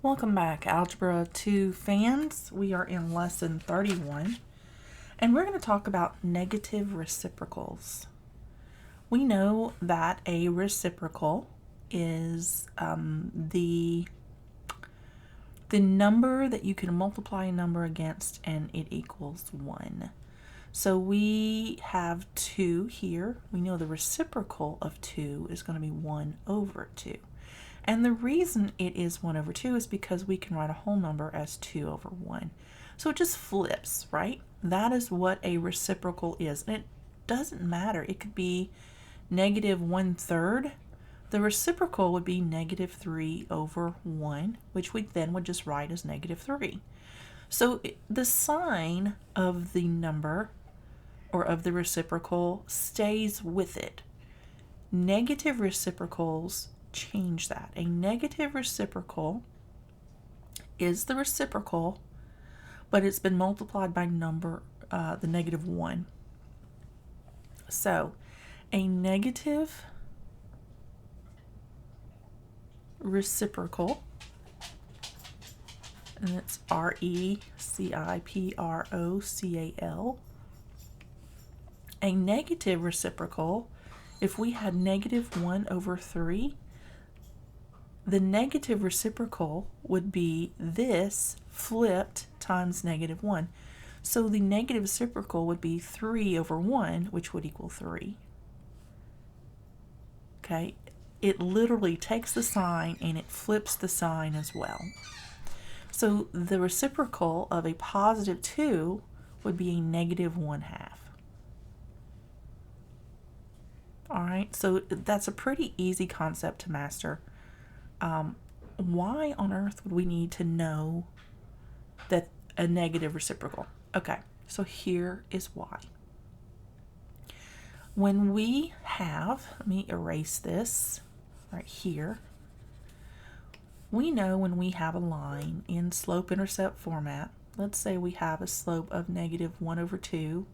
Welcome back, Algebra 2 fans. We are in lesson 31, and we're going to talk about negative reciprocals. We know that a reciprocal is the number that you can multiply a number against and it equals 1. So we have 2 here. We know the reciprocal of 2 is going to be 1 over 2. And the reason it is 1 over 2 is because we can write a whole number as 2 over 1. So it just flips, right? That is what a reciprocal is. And it doesn't matter. It could be negative 1/3. The reciprocal would be negative 3 over 1, which we then would just write as negative 3. So the sign of the number or of the reciprocal stays with it. Negative reciprocals change that. A negative reciprocal is the reciprocal, but it's been multiplied by number, the negative 1. So a negative reciprocal, and it's reciprocal. A negative reciprocal, if we had negative 1 over 3, the negative reciprocal would be this flipped times negative 1. So the negative reciprocal would be 3 over 1, which would equal 3. Okay, it literally takes the sign and it flips the sign as well. So the reciprocal of a positive 2 would be a negative 1/2. All right, so that's a pretty easy concept to master. Why on earth would we need to know that a negative reciprocal? Okay, so here is why. When we have, let me erase this right here. We know when we have a line in slope-intercept format, let's say we have a slope of negative 1 over 2,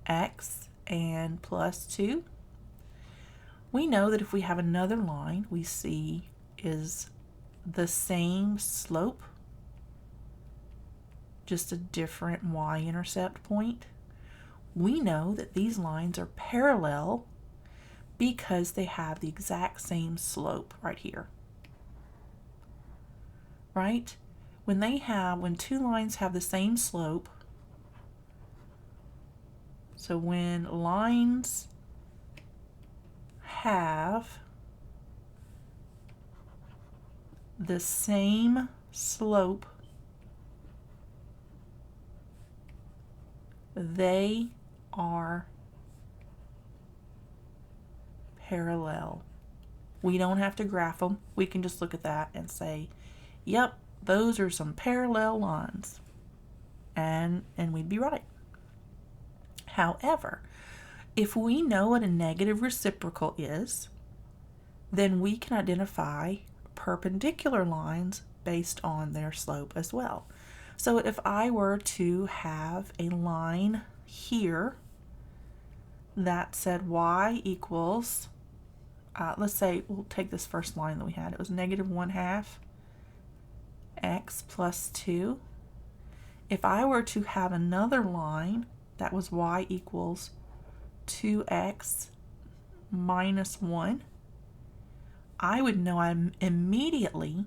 x, and plus 2. We know that if we have another line we see is the same slope, just a different y-intercept point, we know that these lines are parallel because they have the exact same slope right here. Right? When two lines have the same slope, so when lines have the same slope, they are parallel. We don't have to graph them. We can just look at that and say, yep, those are some parallel lines. And we'd be right. However, if we know what a negative reciprocal is, then we can identify perpendicular lines based on their slope as well. So if I were to have a line here that said y equals, let's say we'll take this first line that we had. It was negative 1/2 x plus 2. If I were to have another line that was y equals 2x minus 1, I would know immediately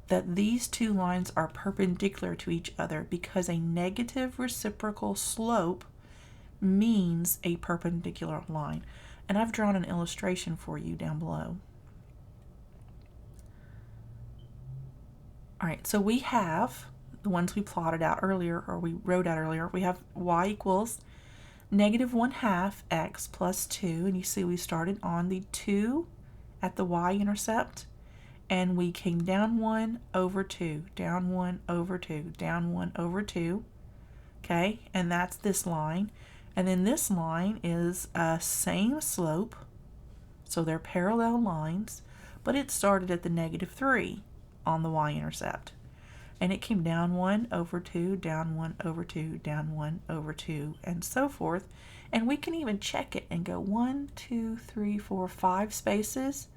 that these two lines are perpendicular to each other because a negative reciprocal slope means a perpendicular line. And I've drawn an illustration for you down below. All right, so we have the ones we plotted out earlier, or we wrote out earlier. We have y equals negative 1/2 x plus 2, and you see we started on the 2 at the y-intercept, and we came down 1 over 2, down 1 over 2, down 1 over 2, okay, and that's this line. And then this line is same slope, so they're parallel lines, but it started at the negative 3 on the y-intercept. And it came down 1 over 2, down 1 over 2, down 1 over 2, and so forth. And we can even check it and go 1, 2, 3, 4, 5 spaces,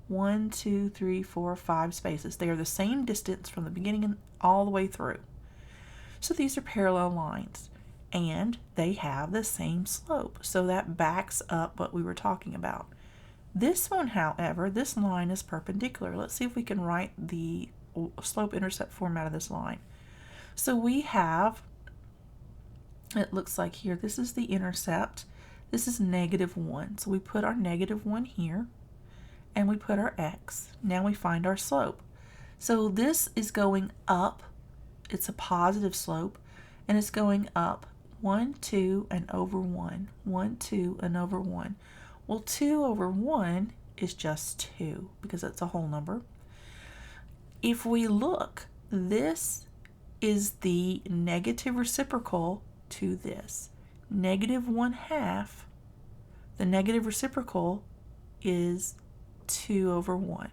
1, 2, 3, 4, 5 spaces. They are the same distance from the beginning and all the way through. So these are parallel lines, and they have the same slope. So that backs up what we were talking about. This one, however, this line is perpendicular. Let's see if we can write the slope-intercept format of this line. So we have, it looks like here, this is the intercept. This is -1. So we put our -1 here, and we put our x. Now we find our slope. So this is going up. It's a positive slope, and it's going up 1, 2, and over 1. 1, 2, and over 1. Well, 2 over 1 is just 2 because it's a whole number. If we look, this is the negative reciprocal to this. -1/2, the negative reciprocal is 2 over 1.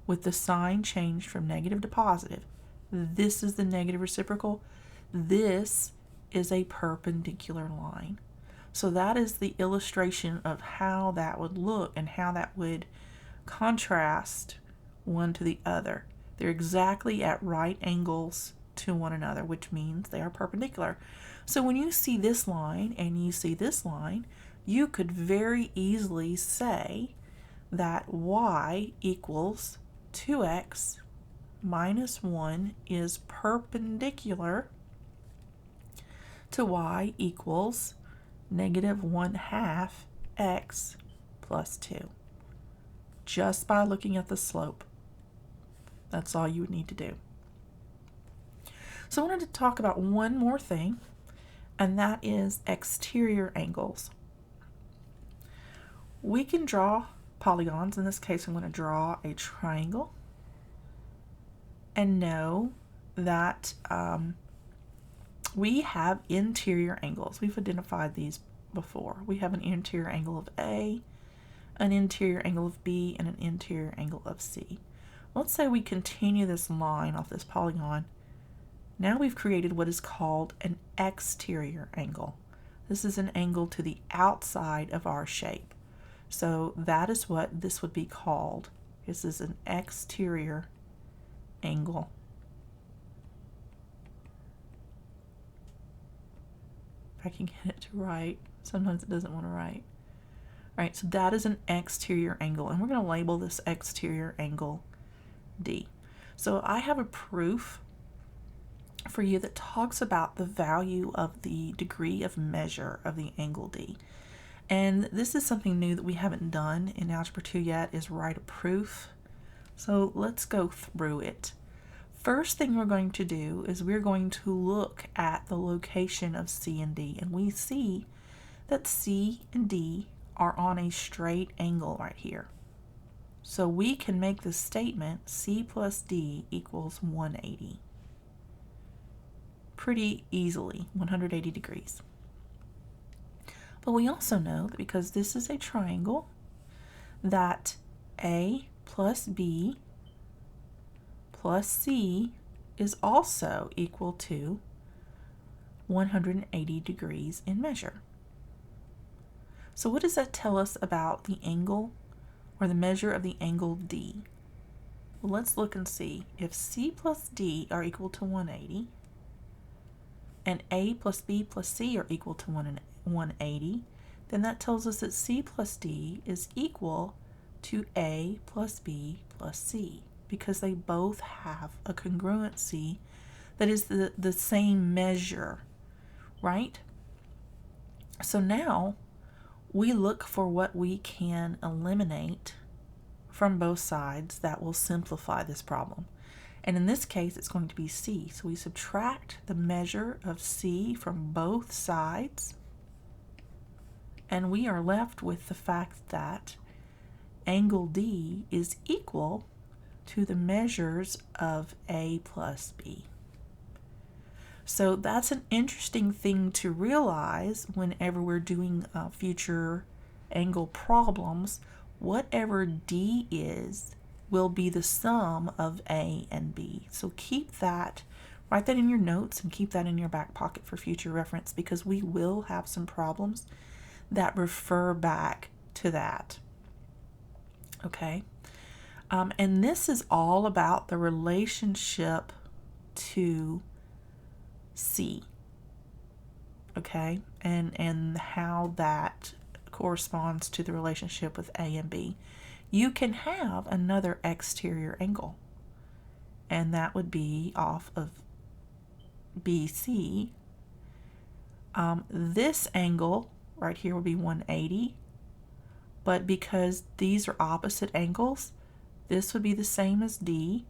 With the sign changed from negative to positive. This is the negative reciprocal. This is a perpendicular line. So that is the illustration of how that would look and how that would contrast one to the other. They're exactly at right angles to one another, which means they are perpendicular. So when you see this line and you see this line, you could very easily say that y equals 2x minus 1 is perpendicular to y equals -1/2 x plus 2. Just by looking at the slope. That's all you would need to do. So I wanted to talk about one more thing, and that is exterior angles. We can draw polygons. In this case, I'm going to draw a triangle, and know that we have interior angles. We've identified these before. We have an interior angle of A, an interior angle of B, and an interior angle of C. Let's say we continue this line off this polygon. Now we've created what is called an exterior angle. This is an angle to the outside of our shape. So that is what this would be called. This is an exterior angle. If I can get it to write. Sometimes it doesn't want to write. All right, so that is an exterior angle, and we're going to label this exterior angle D. So I have a proof for you that talks about the value of the degree of measure of the angle D. And this is something new that we haven't done in Algebra 2 yet, is write a proof. So let's go through it. First thing we're going to do is we're going to look at the location of C and D, and we see that C and D are on a straight angle right here. So we can make the statement C plus D equals 180. Pretty easily, 180 degrees. But we also know that because this is a triangle, that A plus B plus C is also equal to 180 degrees in measure. So what does that tell us about the angle or the measure of the angle D? Well, let's look and see. If C plus D are equal to 180 and A plus B plus C are equal to 180, then that tells us that C plus D is equal to A plus B plus C, because they both have a congruency that is the same measure, right? So now we look for what we can eliminate from both sides that will simplify this problem. And in this case, it's going to be C. So we subtract the measure of C from both sides, and we are left with the fact that angle D is equal to the measures of A plus B. So that's an interesting thing to realize whenever we're doing future angle problems. Whatever D is will be the sum of A and B. So keep that, write that in your notes and keep that in your back pocket for future reference, because we will have some problems that refer back to that. Okay, And this is all about the relationship to C, okay? And how that corresponds to the relationship with A and B. You can have another exterior angle, and that would be off of BC. This angle right here would be 180, but because these are opposite angles, this would be the same as D,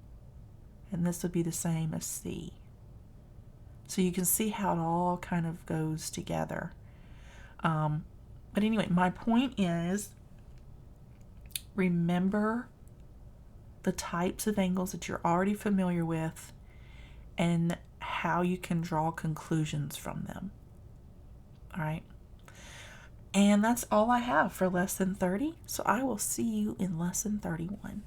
and this would be the same as C. So you can see how it all kind of goes together. But anyway, my point is, remember the types of angles that you're already familiar with and how you can draw conclusions from them. All right. And that's all I have for lesson 30. So I will see you in lesson 31.